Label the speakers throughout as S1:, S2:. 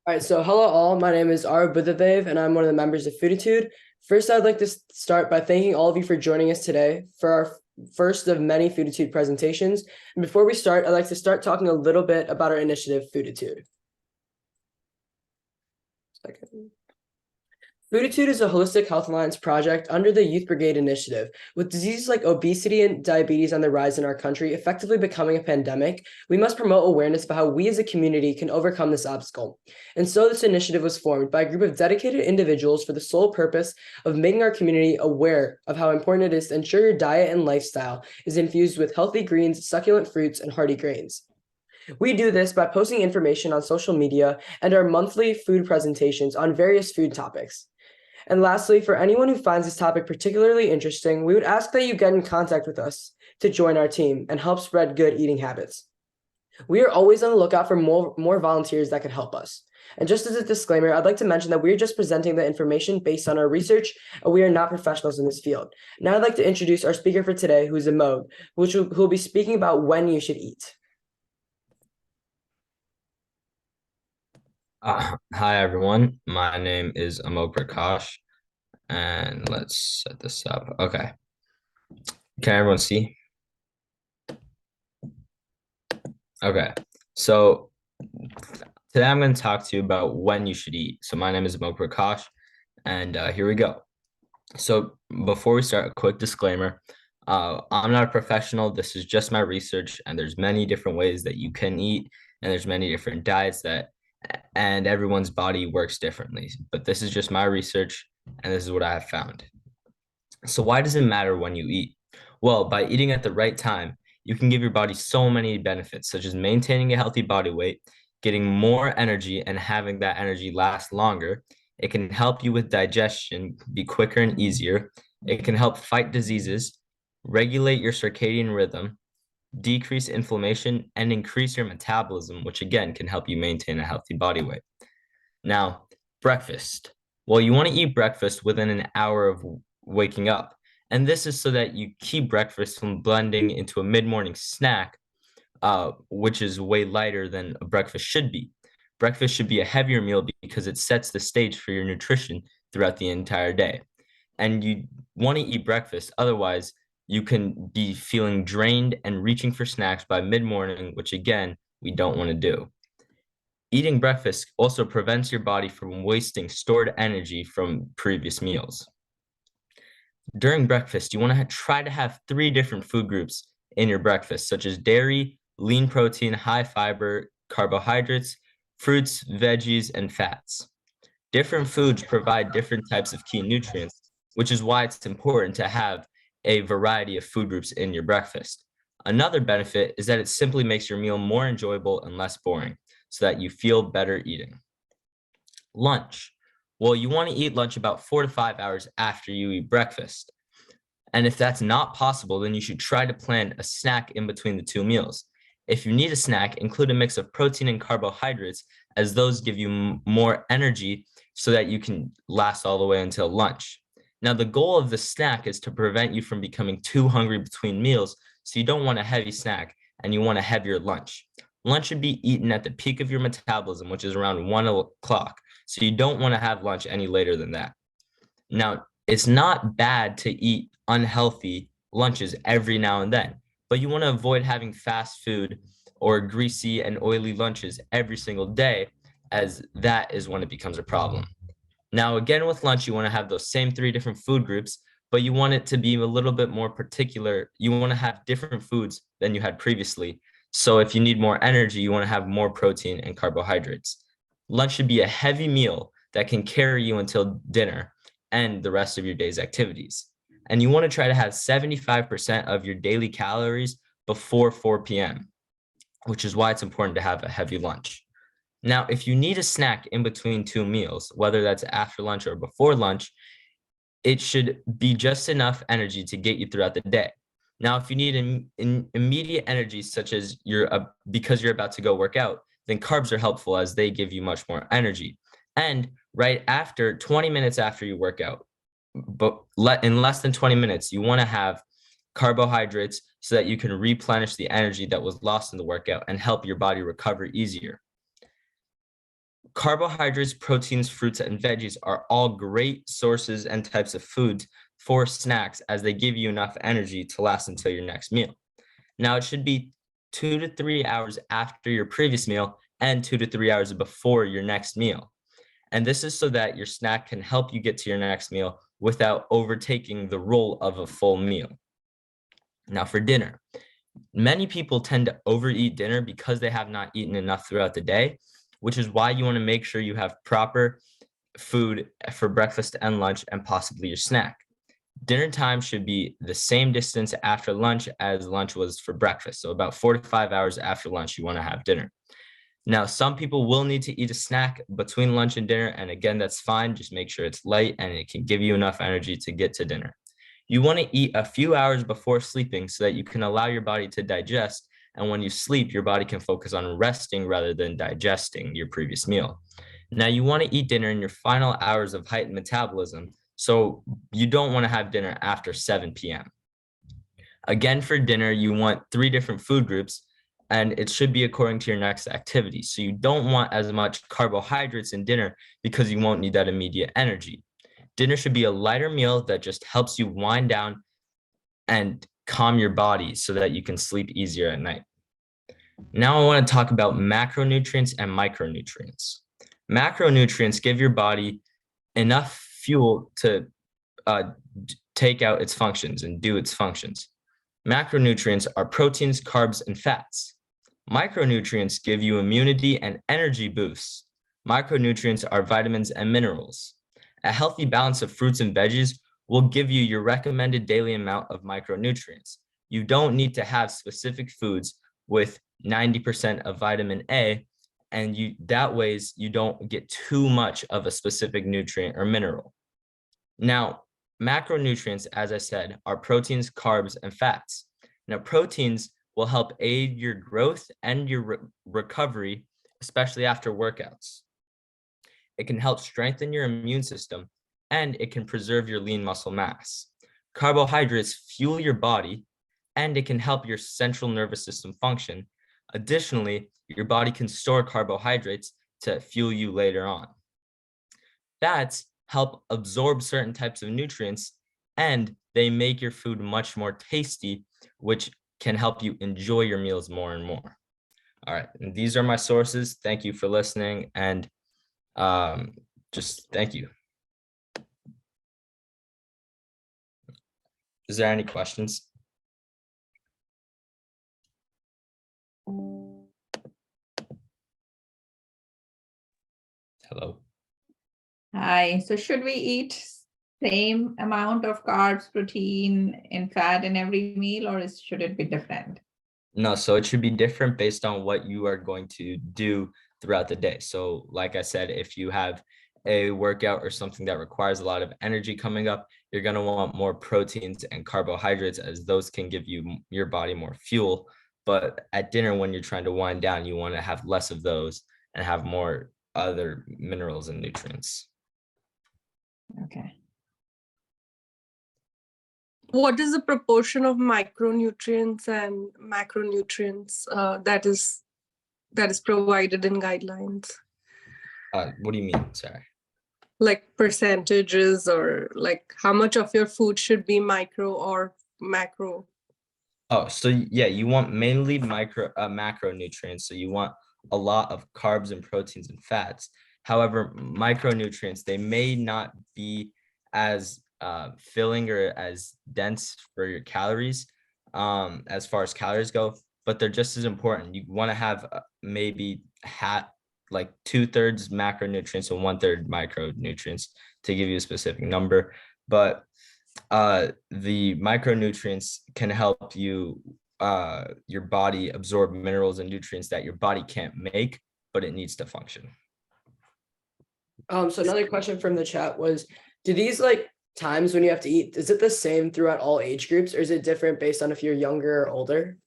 S1: All right, so hello all. My name is Ara Buddhadev, and I'm one of the members of Fooditude. First, I'd like to start by thanking all of you for joining us today for our first of many Fooditude presentations. And before we start, I'd like to start talking a little bit about our initiative, Fooditude. Second. Fooditude is a holistic health alliance project under the Youth Brigade initiative. With diseases like obesity and diabetes on the rise in our country, effectively becoming a pandemic, we must promote awareness about how we as a community can overcome this obstacle. And so this initiative was formed by a group of dedicated individuals for the sole purpose of making our community aware of how important it is to ensure your diet and lifestyle is infused with healthy greens, succulent fruits, and hearty grains. We do this by posting information on social media and our monthly food presentations on various food topics. And lastly, for anyone who finds this topic particularly interesting, we would ask that you get in contact with us to join our team and help spread good eating habits. We are always on the lookout for more volunteers that can help us. And just as a disclaimer, I'd like to mention that we're just presenting the information based on our research, and we are not professionals in this field. Now I'd like to introduce our speaker for today, who is Amogh, who will be speaking about when you should eat.
S2: Hi everyone, my name is Amogh Prakash, and let's set this up. Okay, can everyone see? Okay, so today I'm going to talk to you about when you should eat. So my name is Amogh Prakash, and here we go. So before we start, a quick disclaimer. I'm not a professional. This is just my research, and there's many different ways that you can eat, and there's many different diets and everyone's body works differently. But this is just my research, and this is what I have found. So why does it matter when you eat? Well, by eating at the right time, you can give your body so many benefits, such as maintaining a healthy body weight, getting more energy, and having that energy last longer. It can help you with digestion be quicker and easier. It can help fight diseases, regulate your circadian rhythm, decrease inflammation, and increase your metabolism, which again can help you maintain a healthy body weight. Now, breakfast. Well, you want to eat breakfast within an hour of waking up. And this is so that you keep breakfast from blending into a mid-morning snack, which is way lighter than a breakfast should be. Breakfast should be a heavier meal because it sets the stage for your nutrition throughout the entire day. And you want to eat breakfast, otherwise, you can be feeling drained and reaching for snacks by mid-morning, which again, we don't want to do. Eating breakfast also prevents your body from wasting stored energy from previous meals. During breakfast, you want to try to have 3 different food groups in your breakfast, such as dairy, lean protein, high fiber, carbohydrates, fruits, veggies, and fats. Different foods provide different types of key nutrients, which is why it's important to have a variety of food groups in your breakfast. Another benefit is that it simply makes your meal more enjoyable and less boring, so that you feel better eating. Lunch. Well, you want to eat lunch about 4 to 5 hours after you eat breakfast. And if that's not possible, then you should try to plan a snack in between the 2 meals. If you need a snack, include a mix of protein and carbohydrates, as those give you more energy so that you can last all the way until lunch. Now, the goal of the snack is to prevent you from becoming too hungry between meals, so you don't want a heavy snack and you want a heavier lunch. Lunch should be eaten at the peak of your metabolism, which is around 1 o'clock. So you don't want to have lunch any later than that. Now, it's not bad to eat unhealthy lunches every now and then, but you want to avoid having fast food or greasy and oily lunches every single day, as that is when it becomes a problem. Now, again, with lunch, you want to have those same 3 different food groups, but you want it to be a little bit more particular. You want to have different foods than you had previously. So if you need more energy, you want to have more protein and carbohydrates. Lunch should be a heavy meal that can carry you until dinner and the rest of your day's activities. And you want to try to have 75% of your daily calories before 4 p.m., which is why it's important to have a heavy lunch. Now, if you need a snack in between 2 meals, whether that's after lunch or before lunch, it should be just enough energy to get you throughout the day. Now, if you need an immediate energy, such as because you're about to go work out, then carbs are helpful as they give you much more energy. And right after 20 minutes after you work out, but in less than 20 minutes, you want to have carbohydrates so that you can replenish the energy that was lost in the workout and help your body recover easier. carbohydrates, proteins, fruits, and veggies are all great sources and types of food for snacks, as they give you enough energy to last until your next meal. Now, it should be 2 to 3 hours after your previous meal and 2 to 3 hours before your next meal. And this is so that your snack can help you get to your next meal without overtaking the role of a full meal. Now, for dinner, many people tend to overeat dinner because they have not eaten enough throughout the day, which is why you want to make sure you have proper food for breakfast and lunch and possibly your snack. Dinner time should be the same distance after lunch as lunch was for breakfast. So about 4 to 5 hours after lunch, you want to have dinner. Now, some people will need to eat a snack between lunch and dinner. And again, that's fine. Just make sure it's light and it can give you enough energy to get to dinner. You want to eat a few hours before sleeping so that you can allow your body to digest. And when you sleep, your body can focus on resting rather than digesting your previous meal. Now, you want to eat dinner in your final hours of heightened metabolism. So you don't want to have dinner after 7 p.m. Again, for dinner, you want 3 different food groups, and it should be according to your next activity. So you don't want as much carbohydrates in dinner because you won't need that immediate energy. Dinner should be a lighter meal that just helps you wind down and calm your body so that you can sleep easier at night. Now I want to talk about macronutrients and micronutrients. Macronutrients give your body enough fuel to take out its functions and do its functions. Macronutrients are proteins, carbs, and fats. Micronutrients give you immunity and energy boosts. Micronutrients are vitamins and minerals. A healthy balance of fruits and veggies will give you your recommended daily amount of micronutrients. You don't need to have specific foods with 90% of vitamin A, and that ways you don't get too much of a specific nutrient or mineral. Now, macronutrients, as I said, are proteins, carbs, and fats. Now, proteins will help aid your growth and your recovery, especially after workouts. It can help strengthen your immune system, and it can preserve your lean muscle mass. Carbohydrates fuel your body, and it can help your central nervous system function. Additionally, your body can store carbohydrates to fuel you later on. Fats help absorb certain types of nutrients, and they make your food much more tasty, which can help you enjoy your meals more and more. All right, and these are my sources. Thank you for listening, and just thank you. Is there any questions? Hello.
S3: Hi. So should we eat same amount of carbs, protein, and fat in every meal, or should it be different?
S2: No, so it should be different based on what you are going to do throughout the day. So like I said, if you have a workout or something that requires a lot of energy coming up, you're going to want more proteins and carbohydrates, as those can give your body more fuel. But at dinner, when you're trying to wind down, you want to have less of those and have more other minerals and nutrients.
S3: Okay.
S4: What is the proportion of micronutrients and macronutrients that is provided in guidelines?
S2: What do you mean? Sorry.
S4: Like percentages, or like how much of your food should be micro or macro?
S2: Oh, so yeah, you want mainly macronutrients. So you want a lot of carbs and proteins and fats. However, micronutrients, they may not be as filling or as dense for your calories, as far as calories go, but they're just as important. You want to have maybe like 2/3 macronutrients and 1/3 micronutrients to give you a specific number. But the micronutrients can help you your body absorb minerals and nutrients that your body can't make, but it needs to function.
S1: So another question from the chat was, do these like times when you have to eat, is it the same throughout all age groups, or is it different based on if you're younger or older?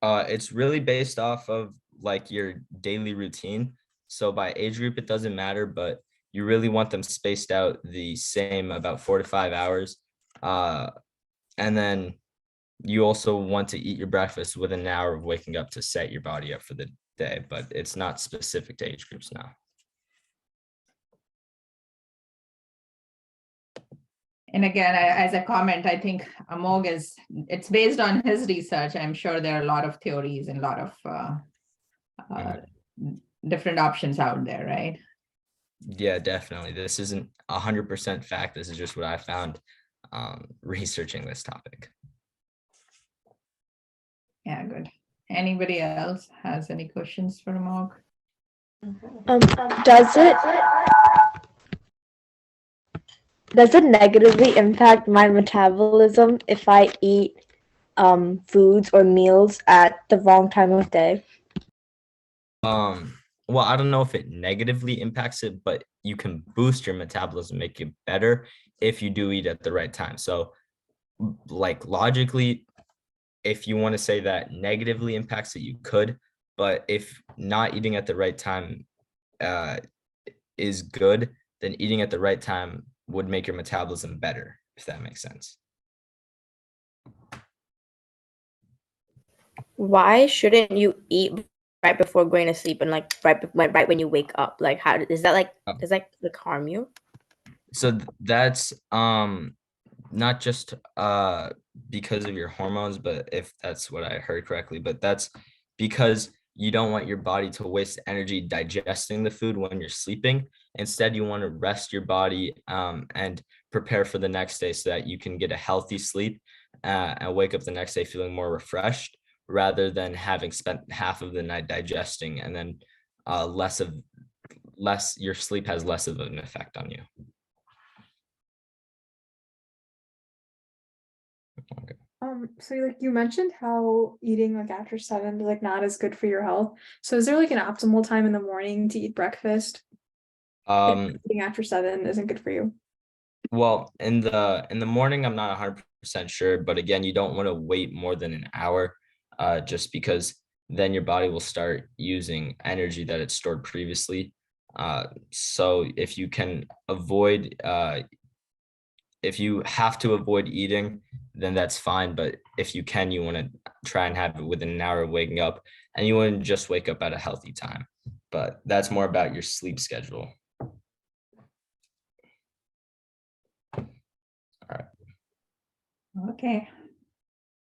S2: It's really based off of like your daily routine. So by age group, it doesn't matter, but you really want them spaced out the same, about 4 to 5 hours. And then you also want to eat your breakfast within an hour of waking up to set your body up for the day, but it's not specific to age groups now.
S3: And again, as a comment, I think Amogh it's based on his research. I'm sure there are a lot of theories and a lot of different options out there, right?
S2: Yeah, definitely. This isn't 100% fact. This is just what I found researching this topic.
S3: Yeah, good. Anybody else has any questions for Amogh?
S5: Does it negatively impact my metabolism if I eat foods or meals at the wrong time of day?
S2: Well, I don't know if it negatively impacts it, but you can boost your metabolism, make it better if you do eat at the right time. So, like logically, if you want to say that negatively impacts it, you could, but if not eating at the right time is good, then eating at the right time would make your metabolism better, if that makes sense.
S5: Why shouldn't you eat right before going to sleep and like right when you wake up? Like, how is that like? Does that like harm you?
S2: So that's not just because of your hormones, but if that's what I heard correctly, but that's because you don't want your body to waste energy digesting the food when you're sleeping. Instead, you want to rest your body and prepare for the next day so that you can get a healthy sleep and wake up the next day feeling more refreshed, rather than having spent half of the night digesting and then your sleep has less of an effect on you. Okay.
S6: So like you mentioned how eating like after 7 is like not as good for your health. So is there like an optimal time in the morning to eat breakfast? If eating after 7 isn't good for you.
S2: Well, in the morning, I'm not 100% sure, but again, you don't want to wait more than an hour, just because then your body will start using energy that it stored previously. So if you can avoid, if you have to avoid eating, then that's fine. But if you can, you want to try and have it within an hour of waking up, and you want to just wake up at a healthy time. But that's more about your sleep schedule.
S3: Okay,